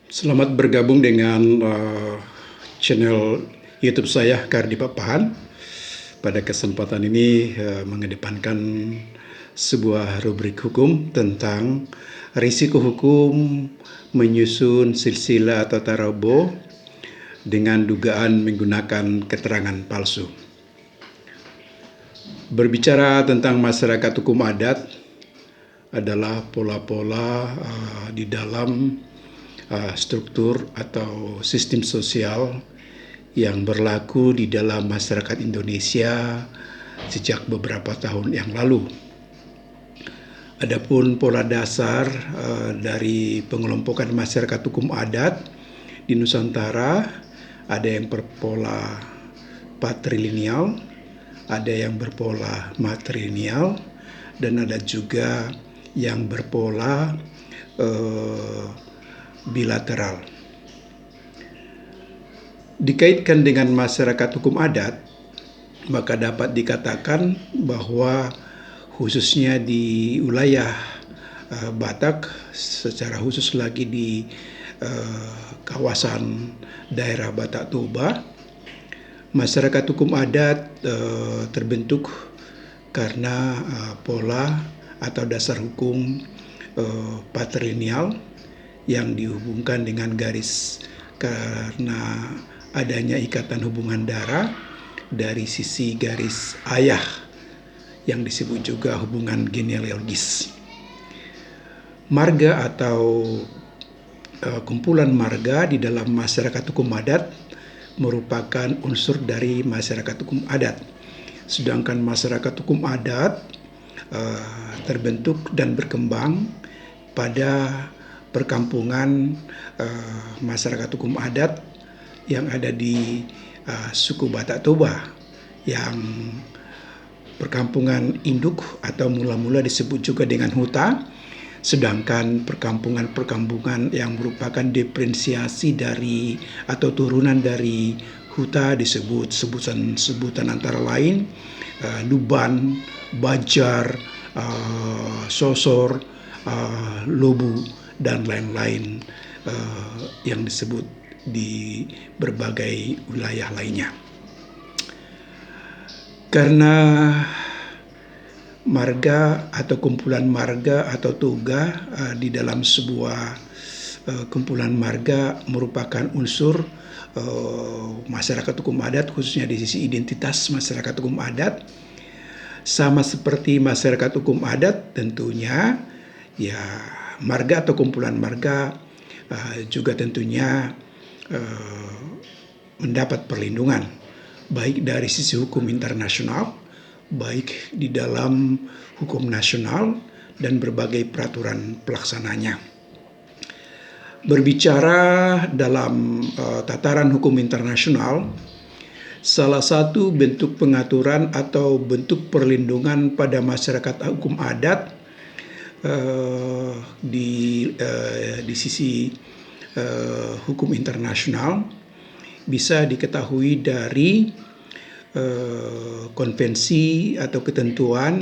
Selamat bergabung dengan channel YouTube saya Kardi Papahan. Pada kesempatan ini mengedepankan sebuah rubrik hukum tentang risiko hukum menyusun silsilah atau tarobo dengan dugaan menggunakan keterangan palsu. Berbicara tentang masyarakat hukum adat adalah pola-pola di dalam struktur atau sistem sosial yang berlaku di dalam masyarakat Indonesia sejak beberapa tahun yang lalu. Adapun pola dasar dari pengelompokan masyarakat hukum adat di Nusantara, ada yang berpola patrilineal, ada yang berpola matrilineal, dan ada juga yang berpola bilateral. Dikaitkan dengan masyarakat hukum adat, maka dapat dikatakan bahwa khususnya di wilayah Batak, secara khusus lagi di kawasan daerah Batak Toba, masyarakat hukum adat terbentuk karena pola atau dasar hukum patrilineal yang dihubungkan dengan garis karena adanya ikatan hubungan darah dari sisi garis ayah yang disebut juga hubungan genealogis. Marga atau kumpulan marga di dalam masyarakat hukum adat merupakan unsur dari masyarakat hukum adat. Sedangkan masyarakat hukum adat terbentuk dan berkembang pada perkampungan masyarakat hukum adat yang ada di suku Batak Toba, yang perkampungan induk atau mula-mula disebut juga dengan huta, sedangkan perkampungan-perkampungan yang merupakan diferensiasi dari atau turunan dari huta disebut sebutan antara lain Luban, Bajar, Sosor, Lobu, dan lain-lain yang disebut di berbagai wilayah lainnya. Karena marga atau kumpulan marga atau toga di dalam sebuah kumpulan marga merupakan unsur masyarakat hukum adat, khususnya di sisi identitas masyarakat hukum adat, sama seperti masyarakat hukum adat tentunya ya marga atau kumpulan marga juga tentunya mendapat perlindungan baik dari sisi hukum internasional, baik di dalam hukum nasional dan berbagai peraturan pelaksananya. Berbicara dalam tataran hukum internasional, salah satu bentuk pengaturan atau bentuk perlindungan pada masyarakat hukum adat di sisi hukum internasional bisa diketahui dari konvensi atau ketentuan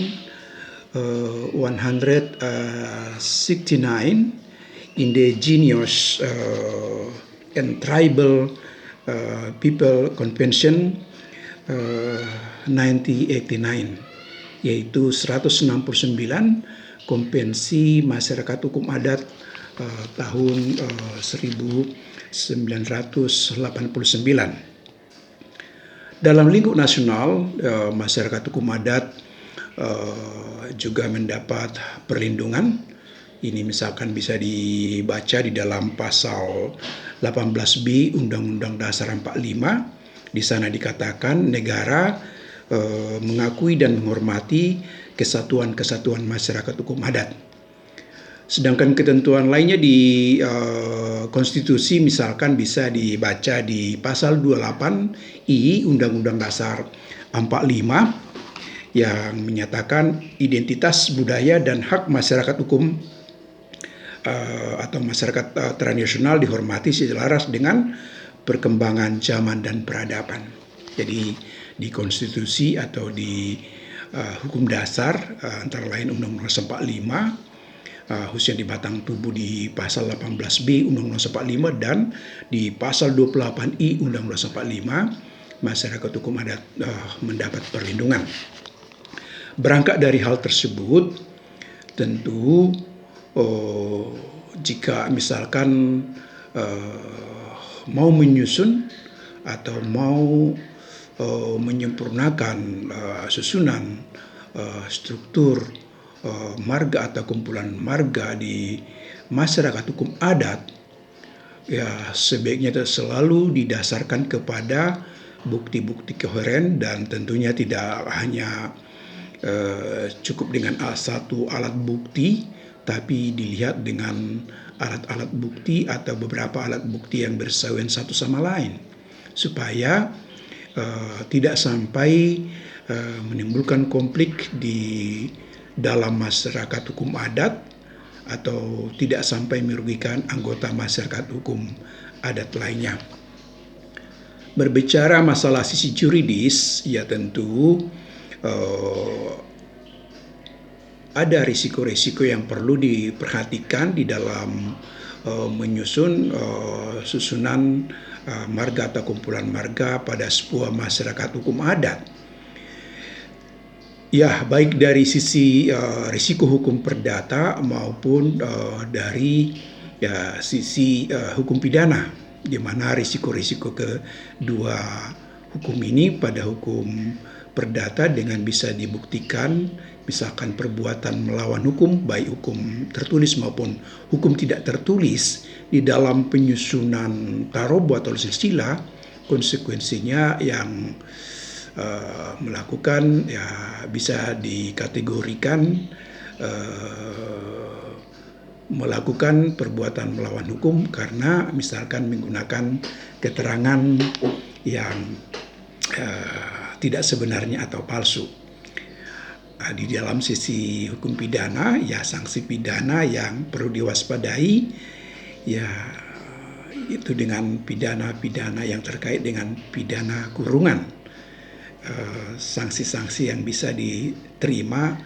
169 Indigenous and Tribal People Convention 1989, yaitu 169 Konvensi Masyarakat Hukum Adat tahun 1989. Dalam lingkup nasional, masyarakat hukum adat juga mendapat perlindungan. Ini misalkan bisa dibaca di dalam pasal 18B Undang-Undang Dasar 45. Di sana dikatakan negara mengakui dan menghormati kesatuan-kesatuan masyarakat hukum adat. Sedangkan ketentuan lainnya di konstitusi misalkan bisa dibaca di pasal 28I Undang-Undang Dasar 45 yang menyatakan identitas budaya dan hak masyarakat hukum atau masyarakat tradisional dihormati selaras dengan perkembangan zaman dan peradaban. Jadi di konstitusi atau di hukum dasar antara lain Undang-Undang 45 khususnya di batang tubuh di pasal 18B Undang-Undang 45 dan di pasal 28I Undang-Undang 45, masyarakat hukum adat mendapat perlindungan. Berangkat dari hal tersebut, tentu jika misalkan mau menyusun atau mau menyempurnakan susunan struktur marga atau kumpulan marga di masyarakat hukum adat, ya sebaiknya selalu didasarkan kepada bukti-bukti koheren dan tentunya tidak hanya cukup dengan satu alat bukti, tapi dilihat dengan alat-alat bukti atau beberapa alat bukti yang bersamaan satu sama lain, supaya tidak sampai menimbulkan konflik di dalam masyarakat hukum adat atau tidak sampai merugikan anggota masyarakat hukum adat lainnya. Berbicara masalah sisi juridis, ya tentu ada risiko-risiko yang perlu diperhatikan di dalam menyusun susunan marga atau kumpulan marga pada sebuah masyarakat hukum adat. Ya, baik dari sisi risiko hukum perdata maupun dari sisi hukum pidana, di mana risiko-risiko kedua hukum ini pada hukum perdata dengan bisa dibuktikan, misalkan perbuatan melawan hukum, baik hukum tertulis maupun hukum tidak tertulis, di dalam penyusunan tarobo atau silsilah, konsekuensinya yang melakukan ya bisa dikategorikan melakukan perbuatan melawan hukum karena misalkan menggunakan keterangan yang tidak sebenarnya atau palsu. Di dalam sisi hukum pidana, ya sanksi pidana yang perlu diwaspadai, ya itu dengan pidana-pidana yang terkait dengan pidana kurungan. Sanksi-sanksi yang bisa diterima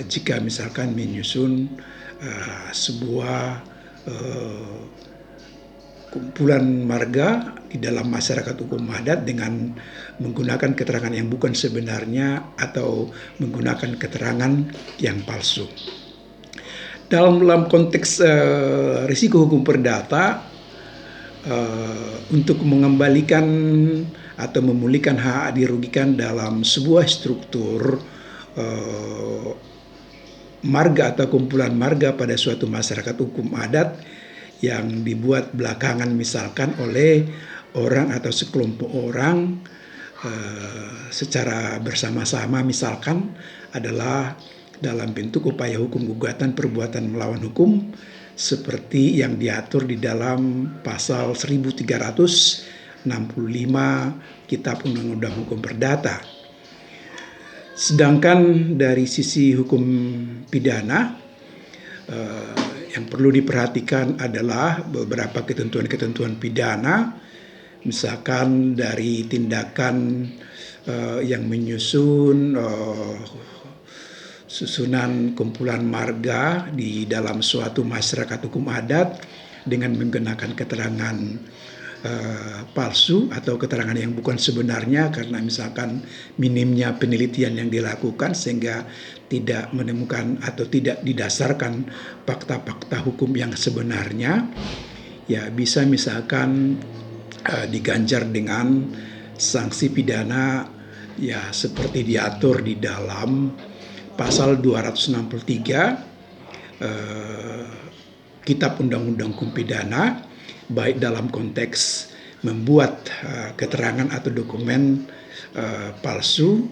jika misalkan menyusun sebuah kumpulan marga di dalam masyarakat hukum adat dengan menggunakan keterangan yang bukan sebenarnya atau menggunakan keterangan yang palsu. Dalam konteks risiko hukum perdata, untuk mengembalikan atau memulihkan hak dirugikan dalam sebuah struktur marga atau kumpulan marga pada suatu masyarakat hukum adat yang dibuat belakangan misalkan oleh orang atau sekelompok orang secara bersama-sama, misalkan adalah dalam bentuk upaya hukum gugatan perbuatan melawan hukum seperti yang diatur di dalam pasal 1365 Kitab Undang-Undang Hukum Perdata. Sedangkan dari sisi hukum pidana, yang perlu diperhatikan adalah beberapa ketentuan-ketentuan pidana, misalkan dari tindakan yang menyusun susunan kumpulan marga di dalam suatu masyarakat hukum adat dengan menggunakan keterangan palsu atau keterangan yang bukan sebenarnya karena misalkan minimnya penelitian yang dilakukan sehingga tidak menemukan atau tidak didasarkan fakta-fakta hukum yang sebenarnya, ya bisa misalkan diganjar dengan sanksi pidana ya seperti diatur di dalam pasal 263 Kitab Undang-Undang Hukum Pidana, baik dalam konteks membuat keterangan atau dokumen palsu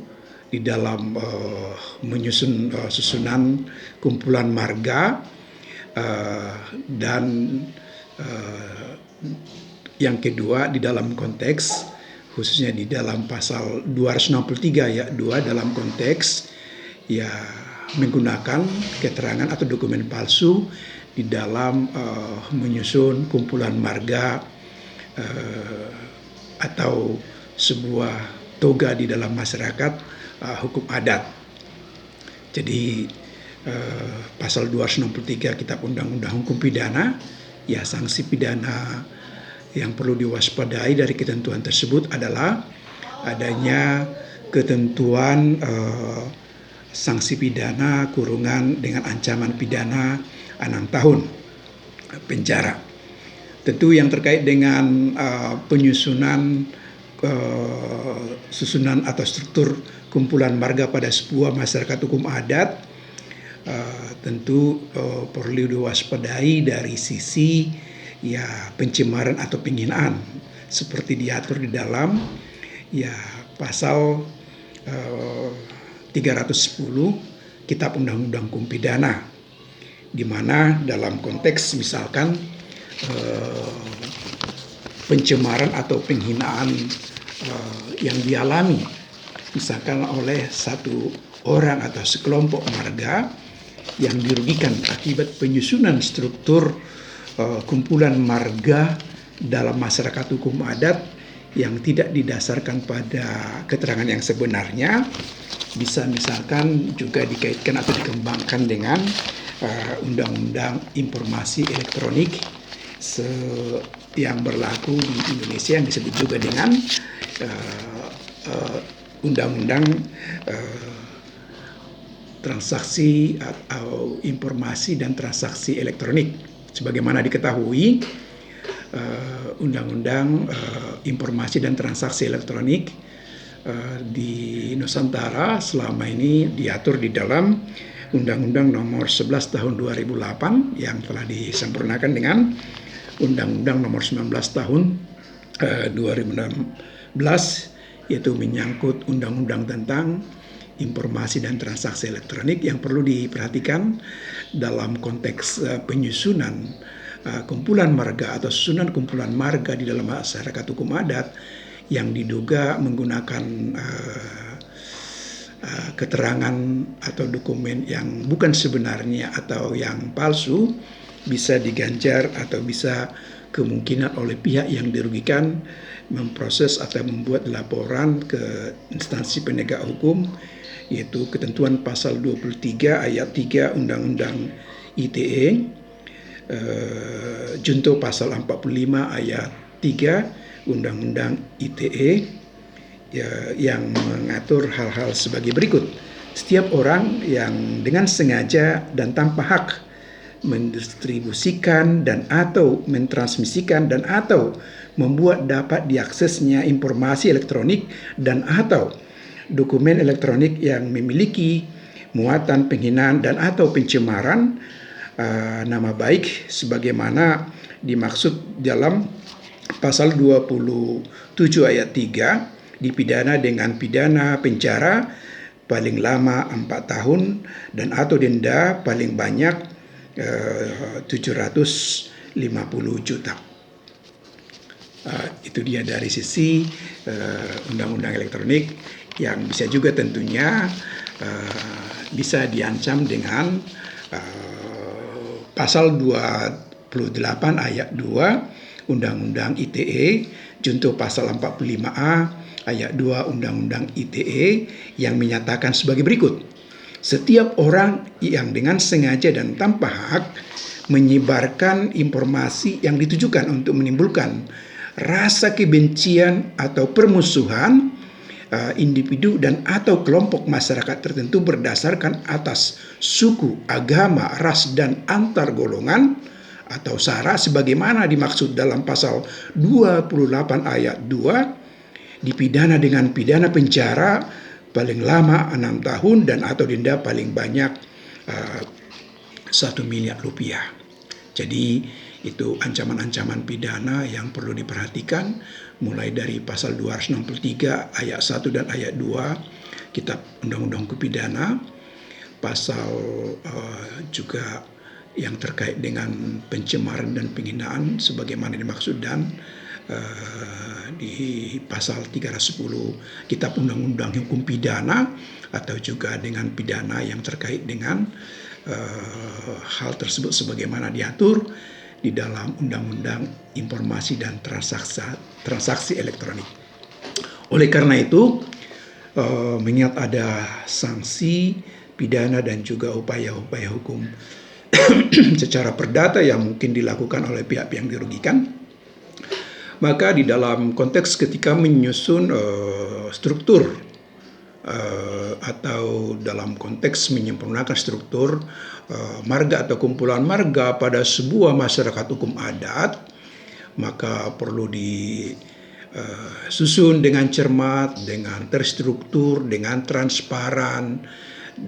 di dalam menyusun susunan kumpulan marga, dan yang kedua di dalam konteks khususnya di dalam pasal 263 ayat 2 dalam konteks ya menggunakan keterangan atau dokumen palsu di dalam menyusun kumpulan marga atau sebuah toga di dalam masyarakat hukum adat. Jadi pasal 263 Kitab Undang-Undang Hukum Pidana, ya sanksi pidana yang perlu diwaspadai dari ketentuan tersebut adalah adanya ketentuan sanksi pidana kurungan dengan ancaman pidana 6 tahun penjara. Tentu yang terkait dengan penyusunan susunan atau struktur kumpulan marga pada sebuah masyarakat hukum adat tentu perlu diwaspadai dari sisi ya pencemaran atau penghinaan seperti diatur di dalam ya pasal 310 Kitab Undang-Undang Hukum Pidana, di mana dalam konteks misalkan pencemaran atau penghinaan yang dialami misalkan oleh satu orang atau sekelompok marga yang dirugikan akibat penyusunan struktur kumpulan marga dalam masyarakat hukum adat yang tidak didasarkan pada keterangan yang sebenarnya, bisa misalkan juga dikaitkan atau dikembangkan dengan Undang-Undang Informasi Elektronik yang berlaku di Indonesia yang disebut juga dengan Undang-Undang Transaksi atau Informasi dan Transaksi Elektronik. Sebagaimana diketahui, Undang-Undang Informasi dan Transaksi Elektronik di Nusantara selama ini diatur di dalam Undang-Undang Nomor 11 Tahun 2008 yang telah disempurnakan dengan Undang-Undang Nomor 19 Tahun 2016, yaitu menyangkut Undang-Undang tentang Informasi dan Transaksi Elektronik yang perlu diperhatikan dalam konteks penyusunan kumpulan marga atau susunan kumpulan marga di dalam masyarakat hukum adat yang diduga menggunakan keterangan atau dokumen yang bukan sebenarnya atau yang palsu, bisa diganjar atau bisa kemungkinan oleh pihak yang dirugikan memproses atau membuat laporan ke instansi penegak hukum, yaitu ketentuan pasal 23 ayat 3 Undang-Undang ITE, junto pasal 45 ayat 3 Undang-Undang ITE yang mengatur hal-hal sebagai berikut. Setiap orang yang dengan sengaja dan tanpa hak mendistribusikan dan atau mentransmisikan dan atau membuat dapat diaksesnya informasi elektronik dan atau dokumen elektronik yang memiliki muatan penghinaan dan atau pencemaran nama baik sebagaimana dimaksud dalam pasal 27 ayat 3, dipidana dengan pidana penjara paling lama 4 tahun dan atau denda paling banyak 750 juta. Itu dia dari sisi undang-undang elektronik yang bisa juga tentunya bisa diancam dengan pasal 28 ayat 2 Undang-Undang ITE junto pasal 45A ayat 2 Undang-Undang ITE yang menyatakan sebagai berikut. Setiap orang yang dengan sengaja dan tanpa hak menyebarkan informasi yang ditujukan untuk menimbulkan rasa kebencian atau permusuhan individu dan atau kelompok masyarakat tertentu berdasarkan atas suku, agama, ras, dan antar golongan atau sara sebagaimana dimaksud dalam pasal 28 ayat 2 dipidana dengan pidana penjara paling lama 6 tahun dan atau denda paling banyak 1 miliar rupiah. Jadi itu ancaman-ancaman pidana yang perlu diperhatikan mulai dari pasal 263 ayat 1 dan ayat 2 Kitab Undang-Undang Hukum Pidana, pasal juga yang terkait dengan pencemaran dan penghinaan sebagaimana dimaksud dan di pasal 310 Kitab Undang-Undang Hukum Pidana atau juga dengan pidana yang terkait dengan hal tersebut sebagaimana diatur di dalam Undang-Undang Informasi dan Transaksi Elektronik. Oleh karena itu, mengingat ada sanksi pidana dan juga upaya-upaya hukum secara perdata yang mungkin dilakukan oleh pihak-pihak yang dirugikan. Maka di dalam konteks ketika menyusun struktur atau dalam konteks menyempurnakan struktur marga atau kumpulan marga pada sebuah masyarakat hukum adat, maka perlu disusun dengan cermat, dengan terstruktur, dengan transparan,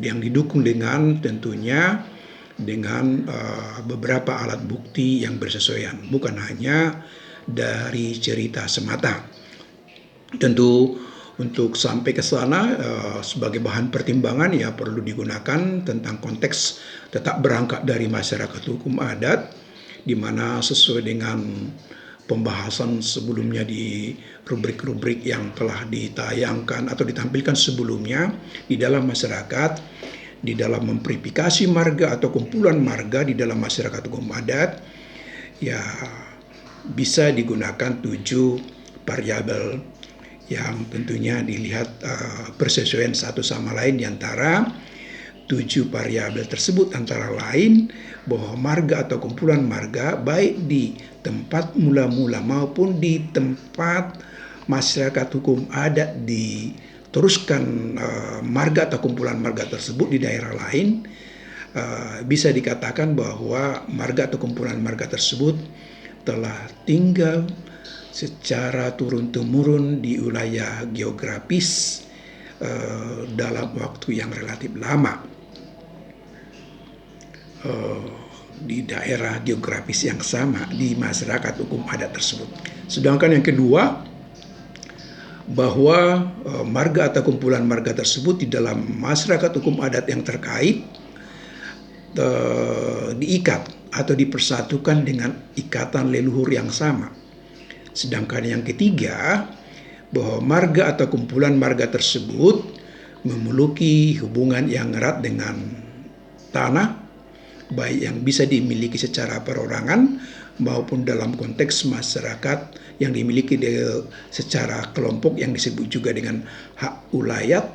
yang didukung dengan tentunya dengan beberapa alat bukti yang bersesuaian, bukan hanya dari cerita semata. Tentu untuk sampai ke sana sebagai bahan pertimbangan ya perlu digunakan tentang konteks tetap berangkat dari masyarakat hukum adat, di mana sesuai dengan pembahasan sebelumnya di rubrik-rubrik yang telah ditayangkan atau ditampilkan sebelumnya di dalam masyarakat, di dalam memverifikasi marga atau kumpulan marga di dalam masyarakat hukum adat, ya bisa digunakan 7 variabel yang tentunya dilihat persesuaian satu sama lain. Di antara 7 variabel tersebut antara lain bahwa marga atau kumpulan marga baik di tempat mula-mula maupun di tempat masyarakat hukum adat diteruskan marga atau kumpulan marga tersebut di daerah lain, bisa dikatakan bahwa marga atau kumpulan marga tersebut telah tinggal secara turun-temurun di wilayah geografis dalam waktu yang relatif lama, di daerah geografis yang sama di masyarakat hukum adat tersebut. Sedangkan yang kedua, bahwa marga atau kumpulan marga tersebut di dalam masyarakat hukum adat yang terkait diikat atau dipersatukan dengan ikatan leluhur yang sama. Sedangkan yang ketiga, bahwa marga atau kumpulan marga tersebut memiliki hubungan yang erat dengan tanah, baik yang bisa dimiliki secara perorangan maupun dalam konteks masyarakat yang dimiliki secara kelompok yang disebut juga dengan hak ulayat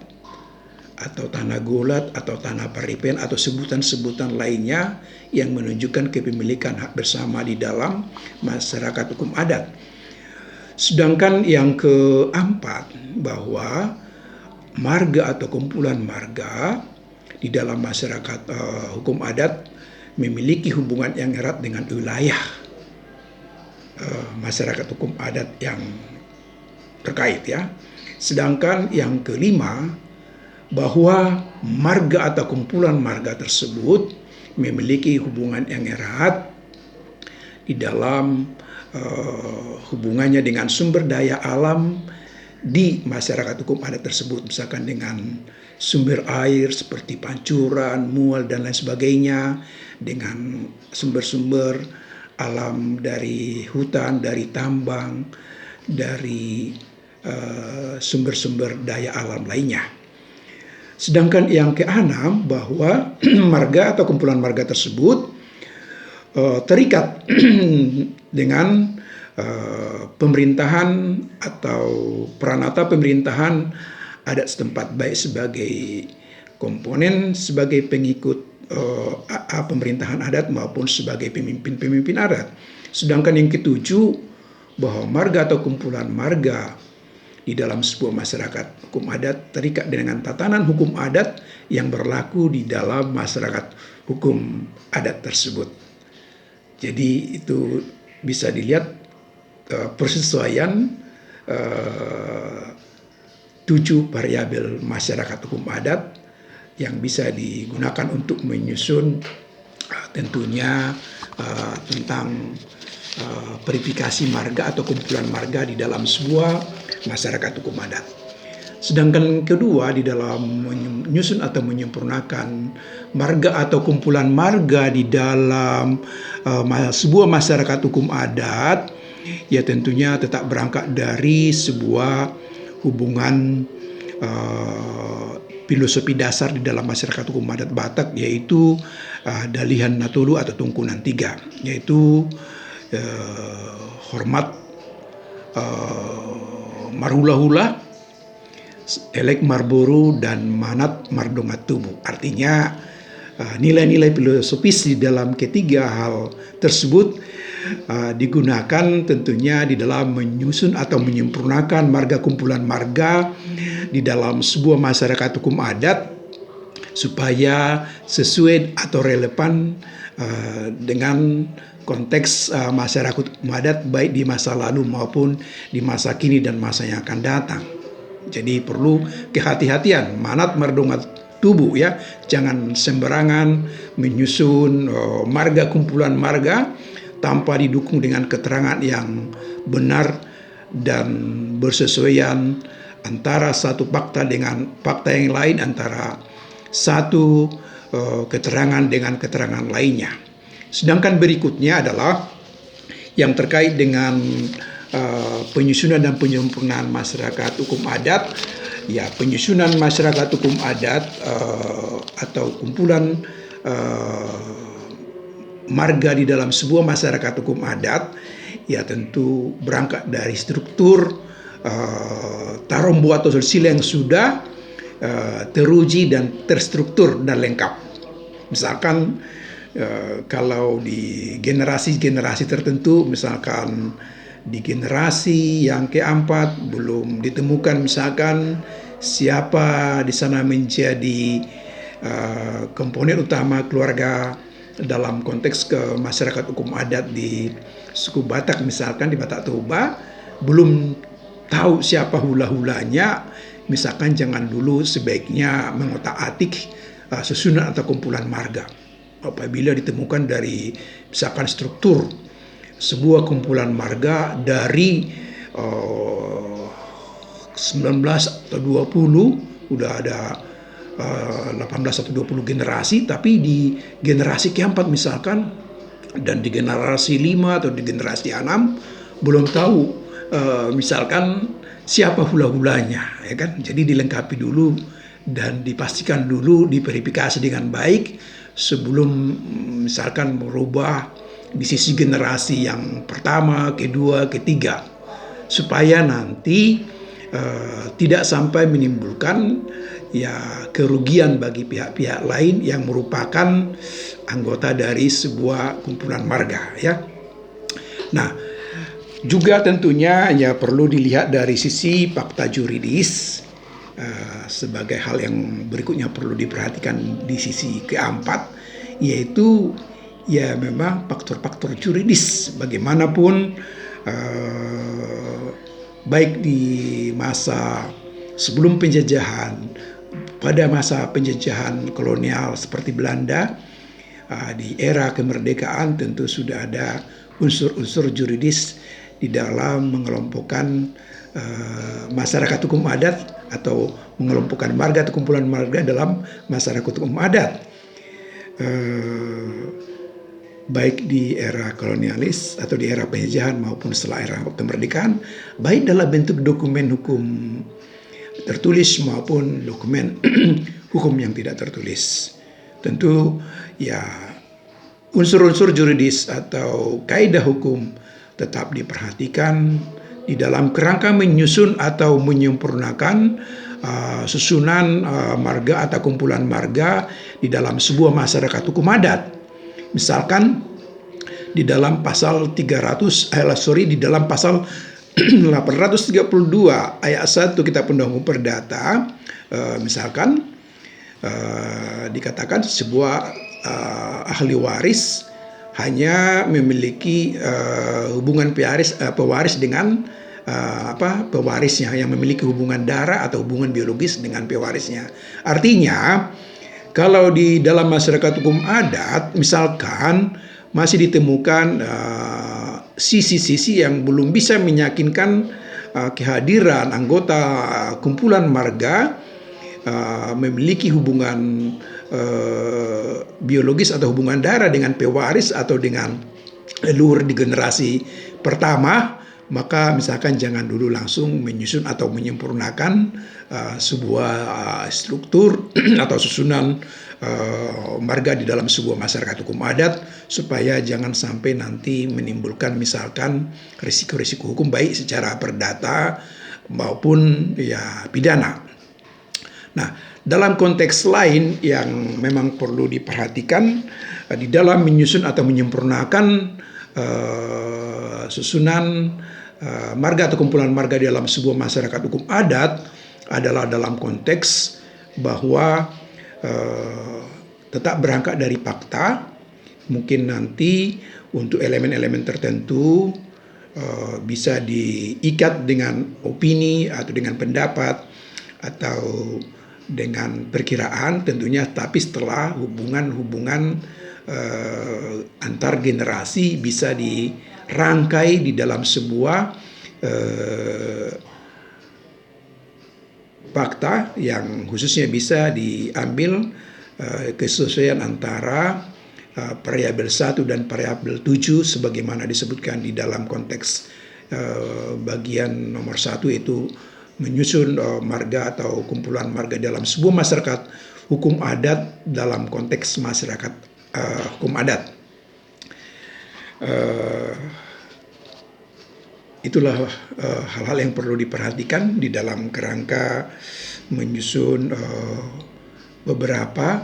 atau tanah golat atau tanah paripen atau sebutan-sebutan lainnya yang menunjukkan kepemilikan hak bersama di dalam masyarakat hukum adat. Sedangkan yang keempat, bahwa marga atau kumpulan marga di dalam masyarakat hukum adat memiliki hubungan yang erat dengan wilayah masyarakat hukum adat yang terkait ya. Sedangkan yang kelima, bahwa marga atau kumpulan marga tersebut memiliki hubungan yang erat di dalam hubungannya dengan sumber daya alam di masyarakat hukum adat tersebut, misalkan dengan sumber air seperti pancuran, mual dan lain sebagainya, dengan sumber-sumber alam dari hutan, dari tambang, dari sumber-sumber daya alam lainnya. Sedangkan yang keenam, bahwa marga atau kumpulan marga tersebut terikat dengan pemerintahan atau peranata pemerintahan adat setempat, baik sebagai komponen, sebagai pengikut pemerintahan adat maupun sebagai pemimpin-pemimpin adat. Sedangkan yang ketujuh, bahwa marga atau kumpulan marga di dalam sebuah masyarakat hukum adat terikat dengan tatanan hukum adat yang berlaku di dalam masyarakat hukum adat tersebut. Jadi itu bisa dilihat persesuaian 7 variabel masyarakat hukum adat yang bisa digunakan untuk menyusun tentunya tentang verifikasi marga atau kumpulan marga di dalam sebuah masyarakat hukum adat. Sedangkan kedua, di dalam menyusun atau menyempurnakan marga atau kumpulan marga di dalam sebuah masyarakat hukum adat, ya tentunya tetap berangkat dari sebuah hubungan filosofi dasar di dalam masyarakat hukum adat Batak, yaitu Dalihan Natulu atau Tungkunan 3, yaitu hormat marhula-hula, Elek Marburu dan Manat Mardongat Tubuh. Artinya nilai-nilai filosofis di dalam ketiga hal tersebut digunakan tentunya di dalam menyusun atau menyempurnakan marga kumpulan marga di dalam sebuah masyarakat hukum adat supaya sesuai atau relevan dengan konteks masyarakat hukum adat baik di masa lalu maupun di masa kini dan masa yang akan datang. Jadi perlu kehati-hatian, manat mardongat tubuh ya, jangan sembarangan menyusun marga kumpulan marga tanpa didukung dengan keterangan yang benar dan bersesuaian antara satu fakta dengan fakta yang lain, antara satu keterangan dengan keterangan lainnya. Sedangkan berikutnya adalah yang terkait dengan penyusunan dan penyempurnaan masyarakat hukum adat. Ya, penyusunan masyarakat hukum adat atau kumpulan marga di dalam sebuah masyarakat hukum adat ya tentu berangkat dari struktur tarombo atau silsilah yang sudah teruji dan terstruktur dan lengkap. Misalkan kalau di generasi-generasi tertentu, misalkan di generasi yang keempat belum ditemukan misalkan siapa di sana menjadi komponen utama keluarga dalam konteks ke masyarakat hukum adat di suku Batak, misalkan di Batak Toba, belum tahu siapa hula-hulanya, misalkan jangan dulu sebaiknya mengotak-atik susunan atau kumpulan marga. Apabila ditemukan dari misalkan struktur sebuah kumpulan marga dari 19 atau 20, udah ada 18 atau 20 generasi, tapi di generasi keempat misalkan dan di generasi 5 atau di generasi 6 belum tahu misalkan siapa hula-hulanya, ya kan? Jadi dilengkapi dulu dan dipastikan dulu, diverifikasi dengan baik sebelum misalkan merubah di sisi generasi yang pertama, kedua, ketiga, supaya nanti tidak sampai menimbulkan ya kerugian bagi pihak-pihak lain yang merupakan anggota dari sebuah kumpulan marga ya. Nah, juga tentunya ya perlu dilihat dari sisi fakta juridis sebagai hal yang berikutnya perlu diperhatikan di sisi keempat, yaitu ya memang faktor-faktor juridis bagaimanapun baik di masa sebelum penjajahan, pada masa penjajahan kolonial seperti Belanda, di era kemerdekaan tentu sudah ada unsur-unsur juridis di dalam mengelompokkan masyarakat hukum adat atau mengelompokkan marga atau kumpulan marga dalam masyarakat hukum adat. Baik di era kolonialis atau di era penjajahan maupun setelah era kemerdekaan, baik dalam bentuk dokumen hukum tertulis maupun dokumen hukum yang tidak tertulis. Tentu ya unsur-unsur juridis atau kaidah hukum tetap diperhatikan di dalam kerangka menyusun atau menyempurnakan susunan marga atau kumpulan marga di dalam sebuah masyarakat hukum adat. Misalkan di dalam pasal di dalam pasal 832 ayat 1 Kitab Undang-Undang Perdata, misalkan dikatakan sebuah ahli waris hanya memiliki hubungan pewaris dengan pewarisnya yang memiliki hubungan darah atau hubungan biologis dengan pewarisnya. Artinya kalau di dalam masyarakat hukum adat misalkan masih ditemukan sisi-sisi yang belum bisa meyakinkan kehadiran anggota kumpulan marga memiliki hubungan biologis atau hubungan darah dengan pewaris atau dengan leluhur di generasi pertama, maka misalkan jangan dulu langsung menyusun atau menyempurnakan sebuah struktur atau susunan marga di dalam sebuah masyarakat hukum adat, supaya jangan sampai nanti menimbulkan misalkan risiko-risiko hukum baik secara perdata maupun ya pidana. Nah, dalam konteks lain yang memang perlu diperhatikan di dalam menyusun atau menyempurnakan susunan marga atau kumpulan marga di dalam sebuah masyarakat hukum adat adalah dalam konteks bahwa tetap berangkat dari fakta, mungkin nanti untuk elemen-elemen tertentu bisa diikat dengan opini atau dengan pendapat atau dengan perkiraan tentunya, tapi setelah hubungan-hubungan antar generasi bisa dirangkai di dalam sebuah fakta yang khususnya bisa diambil kesesuaian antara variabel 1 dan variabel 7 sebagaimana disebutkan di dalam konteks bagian nomor 1, yaitu menyusun marga atau kumpulan marga dalam sebuah masyarakat hukum adat dalam konteks masyarakat hukum adat. Itulah hal-hal yang perlu diperhatikan di dalam kerangka menyusun beberapa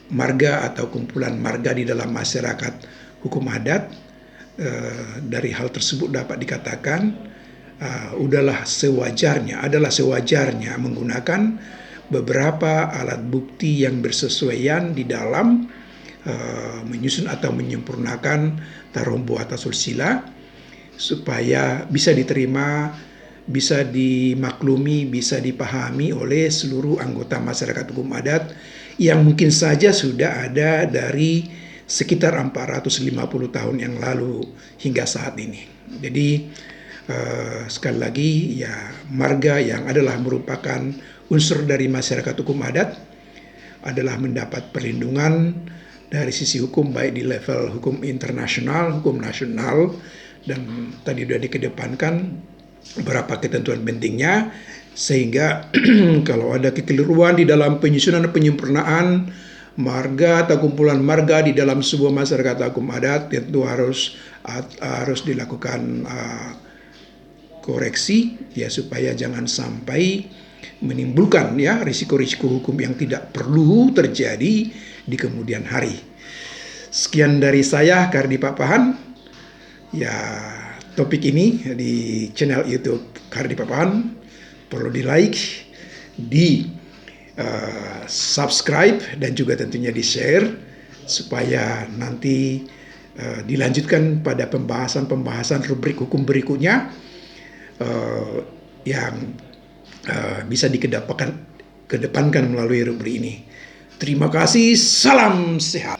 marga atau kumpulan marga di dalam masyarakat hukum adat. Dari hal tersebut dapat dikatakan adalah sewajarnya menggunakan beberapa alat bukti yang bersesuaian di dalam menyusun atau menyempurnakan tarombo atau sulsila supaya bisa diterima, bisa dimaklumi, bisa dipahami oleh seluruh anggota masyarakat hukum adat yang mungkin saja sudah ada dari sekitar 450 tahun yang lalu hingga saat ini. Jadi sekali lagi ya, marga yang adalah merupakan unsur dari masyarakat hukum adat adalah mendapat perlindungan dari sisi hukum baik di level hukum internasional, hukum nasional, dan tadi sudah dikedepankan beberapa ketentuan pentingnya sehingga kalau ada kekeliruan di dalam penyusunan dan penyempurnaan marga atau kumpulan marga di dalam sebuah masyarakat hukum adat tentu harus dilakukan koreksi ya, supaya jangan sampai menimbulkan ya risiko-risiko hukum yang tidak perlu terjadi di kemudian hari. Sekian dari saya, Kardi Papahan. Ya, topik ini di channel YouTube Kardi Papahan perlu di-like, subscribe, dan juga tentunya di-share supaya nanti dilanjutkan pada pembahasan rubrik hukum berikutnya yang bisa dikedepankan melalui rubrik ini. Terima kasih, salam sehat.